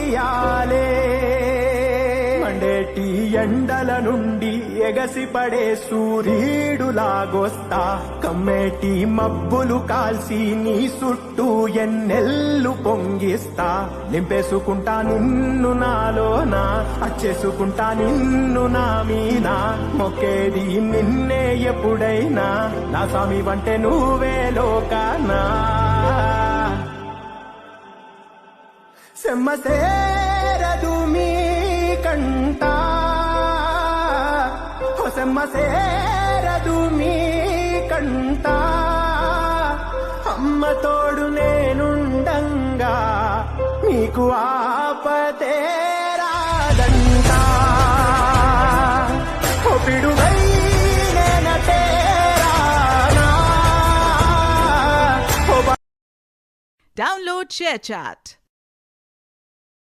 ఇయాలే మండేటి ఎండల నుండి ఎగసిపడే సూర్యుడులాగొస్తా కమ్మేటి మబ్బులు కాల్సి నీ చుట్టూ ఎన్నెల్లు పొంగిస్తా నింపేసుకుంటా నిన్ను నాలోనా అచ్చేసుకుంటా నిన్ను నా మీనా మొక్కేది నిన్నే ఎప్పుడైనా నా స్వామి వంటే నువ్వే లోకానా సెమ్మసేరదు మీ కంట సెమ్మసేరదు మీ కంట అమ్మ తోడు నేనుండంగా మీకు ఆపతే రాదంట పిడుగై నేనటే రానా Download ShareChat.